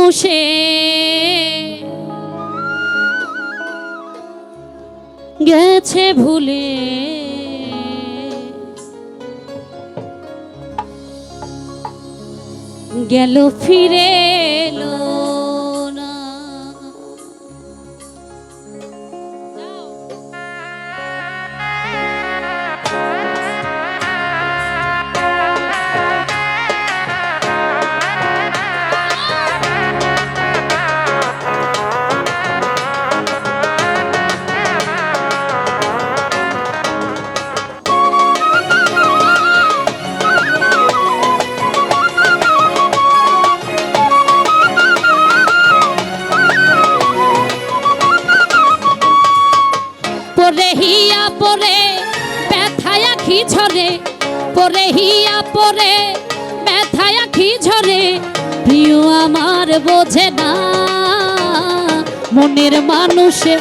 মানুষে গেছে ভুলে, গেল ফিরে এলো না। পরে হিয়া পরে ব্যথায় আখি ঝরে, পরে হিয়া পরে ব্যথায় আখি ঝরে, প্রিয় আমার বোঝে না মনের মানুষে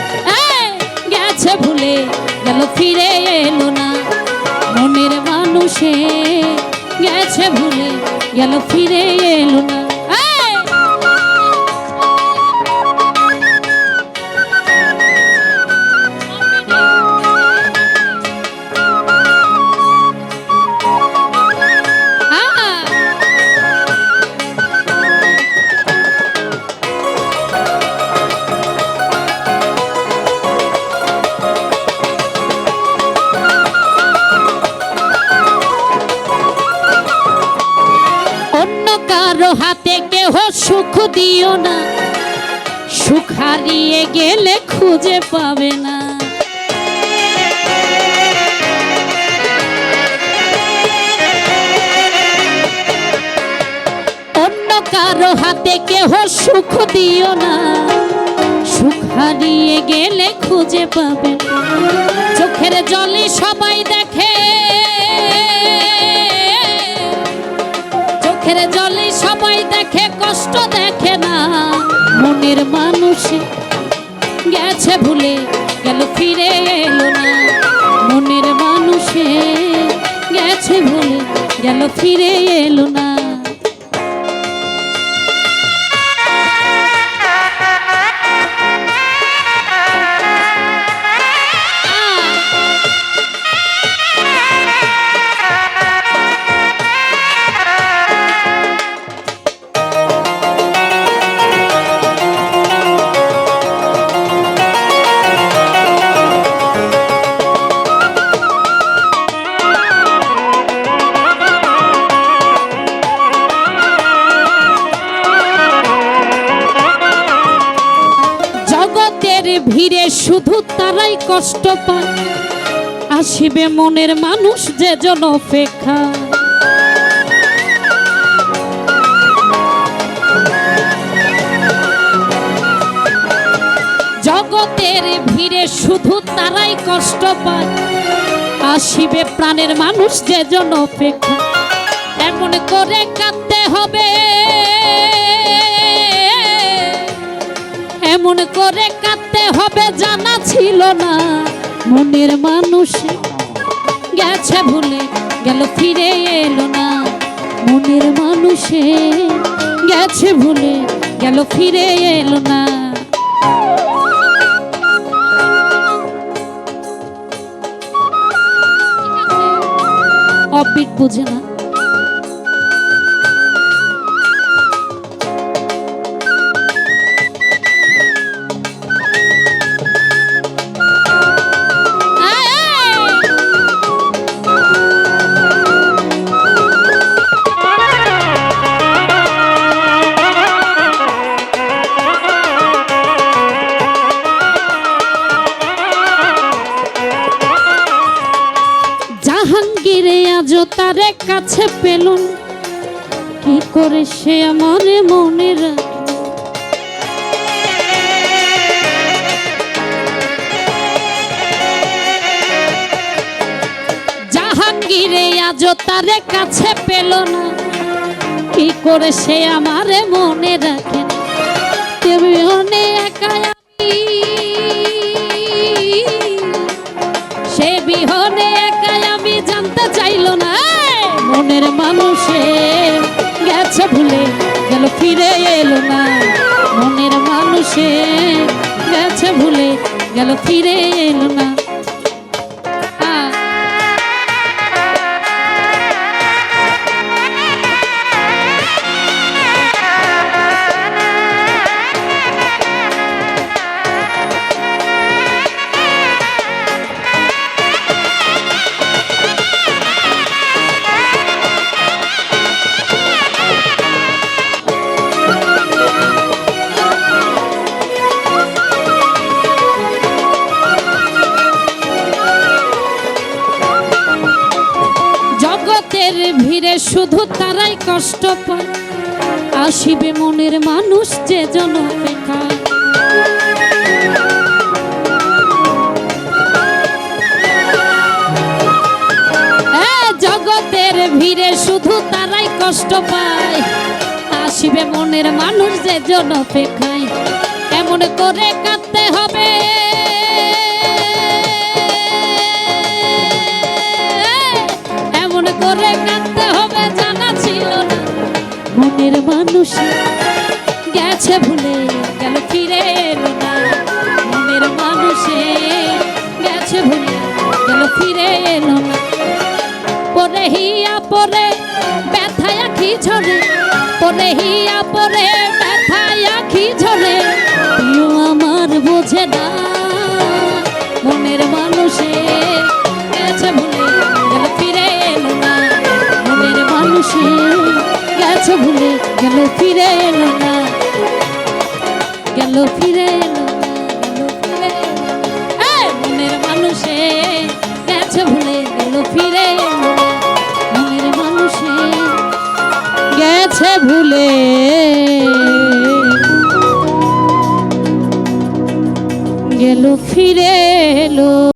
গেছে ভুলে, গেল ফিরে এলো না। মনের মানুষে গেছে ভুলে, গেল ফিরে এলো না। কারো হাতে কেহ সুখ দিও না, সুখ হারিয়ে গেলে খুঁজে পাবে না। অন্য কারো হাতে কেহ সুখ দিও না, সুখ হারিয়ে গেলে খুঁজে পাবে না। চোখের জলে সবাই দেখে, চোখের জলে সবাই দেখে, কষ্ট দেখে না। মনের মানুষে গেছে ভুলে, গেল ফিরে এলো না। মনের মানুষে গেছে ভুলে, গেল ফিরে এলো না। ভিড়ে শুধু তারাই কষ্ট পায়, আসিবে মনের মানুষ যে জন অপেক্ষা। জগতের ভিড়ে শুধু তারাই কষ্ট পায়, আসিবে প্রাণের মানুষ যে জন অপেক্ষা। এমন করে কাঁদতে হবে, এমন করে কাঁদতে হবে জানা ছিল না। মনের মানুষে গেছে ভুলে, গেল ফিরে এলো না। মনের মানুষে গেছে ভুলে, গেল ফিরে এলো না। অবিট বুঝে না। জাহাঙ্গীরে আজও তারে কাছে পেলুন, কি করে সে আমার মনে রাখে। জাহাঙ্গীরে আজও তারে কাছে পেল না, কি করে সে আমার মনে রাখে। বিহনে একা আমি, সে বিহনে একা আমি জানতে চাইল না। মনের মানুষে গেছে ভুলে, গেল ফিরে এলো না। মানুষে গেছে ভুলে গেল ফিরে এলো না। জগতের ভিড়ে শুধু তারাই কষ্ট পায়, আসিবে মনের মানুষ যে জন অপেক্ষায়। জগতের ভিড়ে শুধু তারাই কষ্ট পায়, আসিবে মনের মানুষ যে জন অপেক্ষায়। এমন করে কাঁদতে হবে করে কাঁদতে হবে জানা ছিল না। মনের মানুষ গেছে ভুলে গেল ফিরে এলো না। মনের মানুষে গেছে ভুলে গেল ফিরে এলো না। পরে হিয়া পরে ব্যথায় আখি ঝরে, পরে হিয়া পরে ব্যথায় আখি ঝরে। প্রিয় আমার বোঝে না মনের মানুষে গেছে ভুলে গেল ফিরে এলো না। মনের মানুষে গেছে ভুলে গেল ফিরে এলো না। গেল ফিরে এলো না, গেল ফিরে এলো না। মনের মানুষে গেছে ভুলে গেল ফিরে এলো না। মনের মানুষে গেছে ভুলে গেল ফিরে এলো।